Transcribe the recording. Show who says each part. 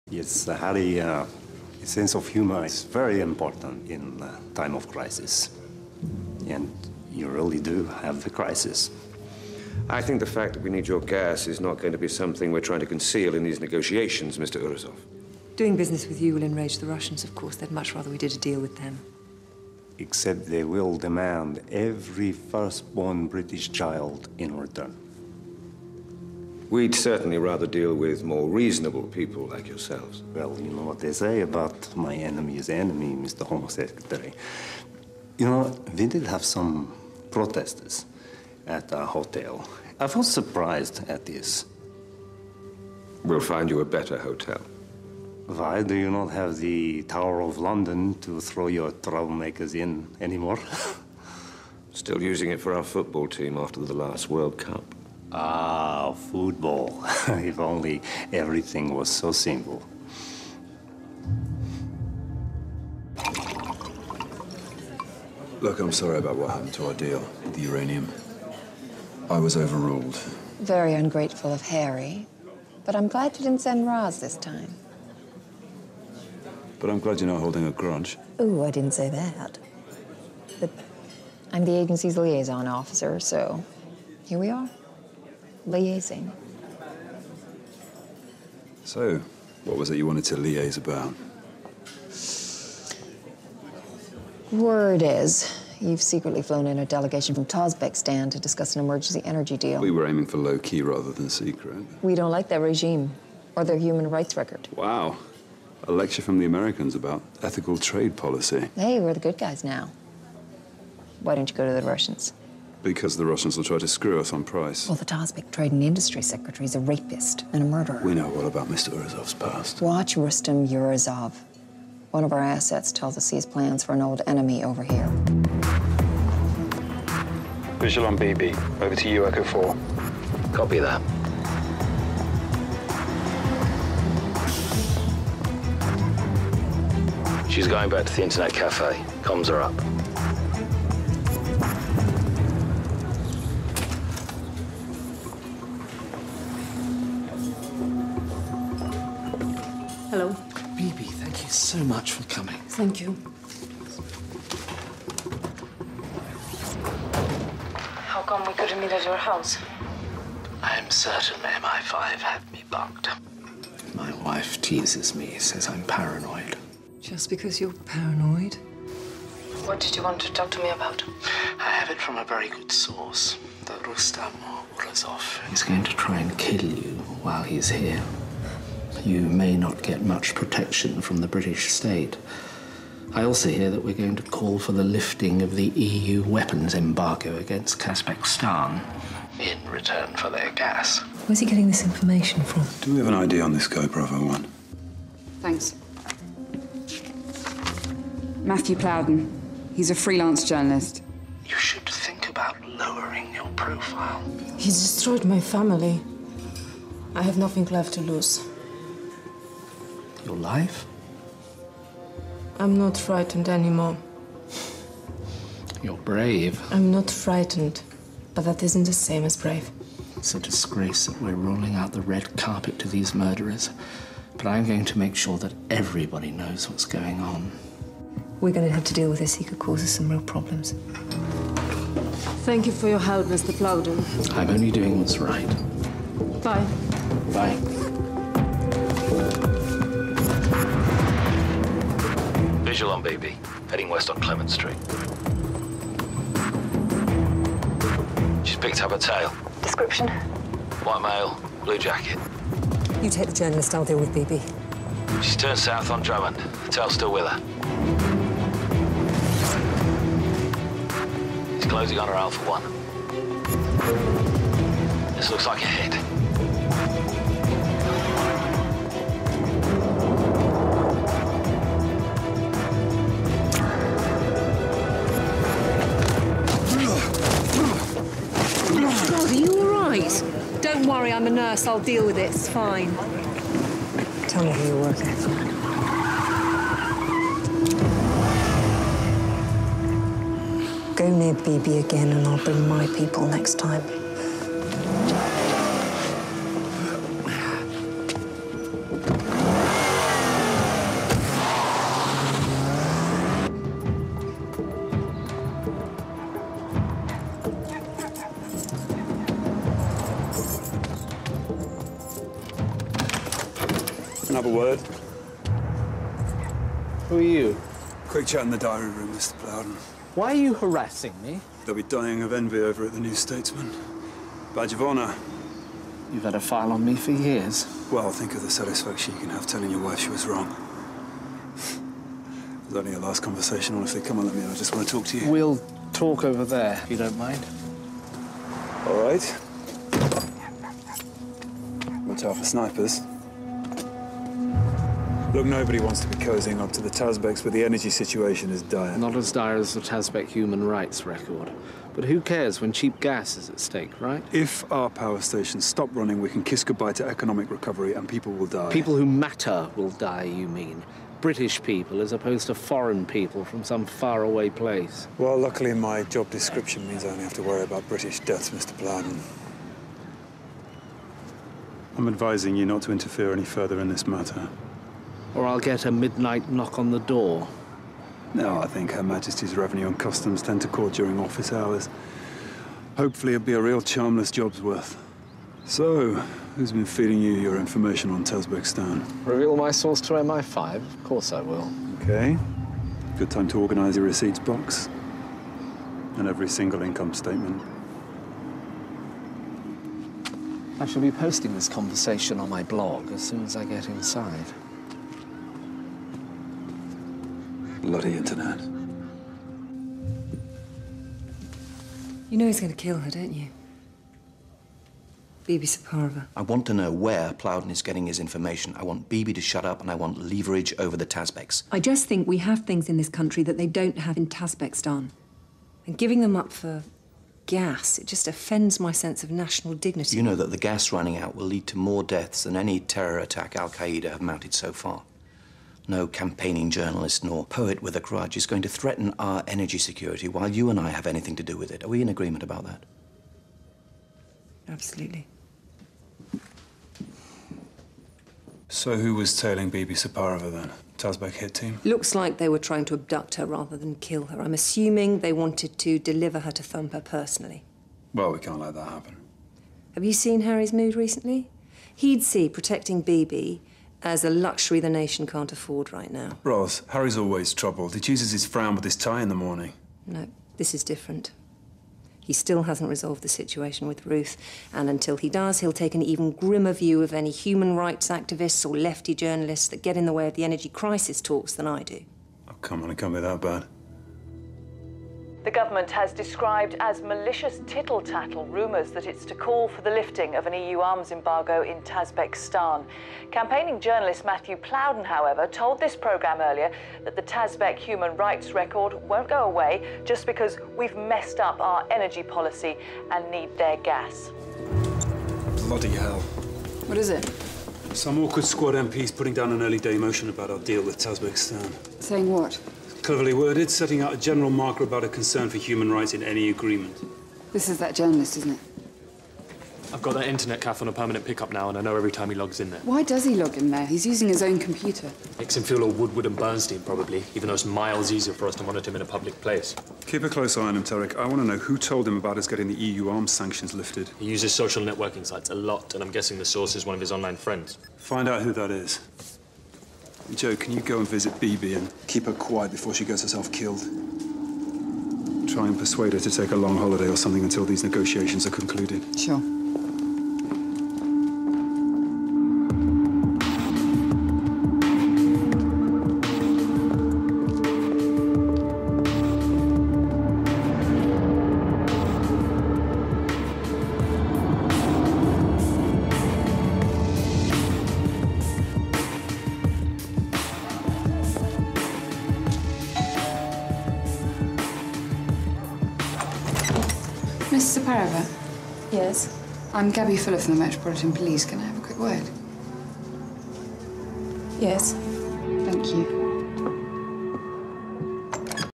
Speaker 1: Yes, Harry, a sense of humor is very important in time of crisis. And you really do have the crisis.
Speaker 2: I think the fact that we need your gas is not going to be something we're trying to conceal in these negotiations, Mr. Urozov.
Speaker 3: Doing business with you will enrage the Russians, of course. They'd much rather we did a deal with them.
Speaker 1: Except they will demand every firstborn British child in return.
Speaker 2: We'd certainly rather deal with more reasonable people like yourselves.
Speaker 1: Well, you know what they say about my enemy's enemy, Mr. Home Secretary. You know, we did have some protesters at our hotel. I was surprised at this.
Speaker 2: We'll find you a better hotel.
Speaker 1: Why do you not have the Tower of London to throw your troublemakers in anymore?
Speaker 2: Still using it for our football team after the last World Cup.
Speaker 1: Ah, football. If only everything was so simple.
Speaker 4: Look, I'm sorry about what happened to our deal with the uranium. I was overruled.
Speaker 5: Very ungrateful of Harry, but I'm glad you didn't send Roz this time.
Speaker 4: But I'm glad you're not holding a grudge.
Speaker 5: Ooh, I didn't say that. But I'm the agency's liaison officer, so here we are, liaising.
Speaker 4: So, what was it you wanted to liaise about?
Speaker 5: Word is, you've secretly flown in a delegation from Uzbekistan to discuss an emergency energy deal.
Speaker 4: We were aiming for low-key rather than secret.
Speaker 5: We don't like that regime or their human rights record.
Speaker 4: Wow. A lecture from the Americans about ethical trade policy.
Speaker 5: Hey, we're the good guys now. Why don't you go to the Russians?
Speaker 4: Because the Russians will try to screw us on price.
Speaker 5: Well, the Uzbek Trade and Industry Secretary is a rapist and a murderer.
Speaker 4: We know all about Mr. Urozov's past.
Speaker 5: Watch Rustem Urozov. One of our assets tells us he has plans for an old enemy over here.
Speaker 6: Visual on BB. Over to you, Echo 4.
Speaker 7: Copy that. She's going back to the internet cafe. Comms are up.
Speaker 3: Hello.
Speaker 8: BB, thank you so much for coming.
Speaker 3: Thank you.
Speaker 9: How come we couldn't meet at your house?
Speaker 8: I'm certain MI5 had me bugged. My wife teases me, says I'm paranoid.
Speaker 3: Just because you're paranoid?
Speaker 9: What did you want to talk to me about?
Speaker 8: I have it from a very good source. That Rustam Urozov is going to try and kill you while he's here. You may not get much protection from the British state. I also hear that we're going to call for the lifting of the EU weapons embargo against Kazakhstan in return for their gas.
Speaker 3: Where's he getting this information from?
Speaker 4: Do we have an ID on this guy, Bravo 1?
Speaker 10: Thanks. Matthew Plowden. He's a freelance journalist.
Speaker 8: You should think about lowering your profile.
Speaker 9: He's destroyed my family. I have nothing left to lose.
Speaker 8: Your life?
Speaker 9: I'm not frightened anymore.
Speaker 8: You're brave.
Speaker 9: I'm not frightened, but that isn't the same as brave.
Speaker 8: It's a disgrace that we're rolling out the red carpet to these murderers. But I'm going to make sure that everybody knows what's going on.
Speaker 3: We're going to have to deal with this. He could cause us some real problems.
Speaker 9: Thank you for your help, Mr. Plowden.
Speaker 8: I'm only doing what's right.
Speaker 9: Bye.
Speaker 8: Bye.
Speaker 7: Visual on BB. Heading west on Clement Street. She's picked up a tail.
Speaker 9: Description?
Speaker 7: White male, blue jacket.
Speaker 3: You take the journalist, I'll deal with BB.
Speaker 7: She's turned south on Drummond. The tail's still with her. He's closing on her Alpha 1. This looks like a hit.
Speaker 3: God, are you all right? Don't worry, I'm a nurse. I'll deal with it. It's fine. Tell me who you're working for. Go near BB again and I'll bring my people next time.
Speaker 4: Another word.
Speaker 8: Who are you?
Speaker 4: Quick chat in the diary room, Mr. Plowden.
Speaker 8: Why are you harassing me?
Speaker 4: They'll be dying of envy over at the New Statesman. Badge of honor.
Speaker 8: You've had a file on me for years.
Speaker 4: Well, think of the satisfaction you can have telling your wife she was wrong. It was only a last conversation, honestly. Come on, let me in. I just want to talk to you.
Speaker 8: We'll talk over there, if you don't mind.
Speaker 4: All right. Watch out for snipers. Look, nobody wants to be cozying up to the Tazbeks, but the energy situation is dire.
Speaker 8: Not as dire as the Tazbek human rights record. But who cares when cheap gas is at stake, right?
Speaker 4: If our power stations stop running, we can kiss goodbye to economic recovery and people will die.
Speaker 8: People who matter will die, you mean? British people as opposed to foreign people from some faraway place.
Speaker 4: Well, luckily my job description means I only have to worry about British deaths, Mr. Plowden. I'm advising you not to interfere any further in this matter.
Speaker 8: Or I'll get a midnight knock on the door.
Speaker 4: No, I think Her Majesty's Revenue and Customs tend to call during office hours. Hopefully it'll be a real charmless job's worth. So, who's been feeding you your information on Tazbekistan?
Speaker 8: Reveal my source to MI5? Of course I will.
Speaker 4: Okay. Good time to organize your receipts box. And every single income statement.
Speaker 8: I shall be posting this conversation on my blog as soon as I get inside.
Speaker 4: Bloody internet.
Speaker 3: You know he's going to kill her, don't you? Bibi Saparova.
Speaker 11: I want to know where Plowden is getting his information. I want Bibi to shut up and I want leverage over the Tazbeks.
Speaker 3: I just think we have things in this country that they don't have in Tazbekistan. And giving them up for gas, it just offends my sense of national dignity.
Speaker 11: You know that the gas running out will lead to more deaths than any terror attack Al-Qaeda have mounted so far. No campaigning journalist nor poet with a grudge is going to threaten our energy security while you and I have anything to do with it. Are we in agreement about that?
Speaker 3: Absolutely.
Speaker 4: So who was tailing Bibi Saparova then? Tazbek hit team?
Speaker 3: Looks like they were trying to abduct her rather than kill her. I'm assuming they wanted to deliver her to Thumper personally.
Speaker 4: Well, we can't let that happen.
Speaker 3: Have you seen Harry's mood recently? He'd see protecting Bibi as a luxury the nation can't afford right now.
Speaker 4: Roz, Harry's always troubled. He chooses his frown with his tie in the morning.
Speaker 3: No, this is different. He still hasn't resolved the situation with Ruth, and until he does, he'll take an even grimmer view of any human rights activists or lefty journalists that get in the way of the energy crisis talks than I do.
Speaker 4: Oh, come on, it can't be that bad.
Speaker 12: The government has described as malicious tittle-tattle rumours that it's to call for the lifting of an EU arms embargo in Tazbekistan. Campaigning journalist Matthew Plowden, however, told this programme earlier that the Tazbek human rights record won't go away just because we've messed up our energy policy and need their gas.
Speaker 4: Bloody hell.
Speaker 10: What is it?
Speaker 4: Some awkward squad MPs putting down an early day motion about our deal with Tazbekistan.
Speaker 10: Saying what?
Speaker 4: Cleverly worded, setting out a general marker about a concern for human rights in any agreement.
Speaker 10: This is that journalist, isn't it?
Speaker 13: I've got that internet cafe on a permanent pickup now, and I know every time he logs in there.
Speaker 10: Why does he log in there? He's using his own computer.
Speaker 13: Makes him feel all Woodward and Bernstein, probably, even though it's miles easier for us to monitor him in a public place.
Speaker 4: Keep a close eye on him, Tarek. I want to know who told him about us getting the EU arms sanctions lifted.
Speaker 13: He uses social networking sites a lot, and I'm guessing the source is one of his online friends.
Speaker 4: Find out who that is. Joe, can you go and visit Bibi and keep her quiet before she gets herself killed? Try and persuade her to take a long holiday or something until these negotiations are concluded.
Speaker 10: Sure. Mrs. Saparova?
Speaker 3: Yes?
Speaker 10: I'm Gabby Fuller from the Metropolitan Police. Can I have a quick word?
Speaker 3: Yes.
Speaker 10: Thank you.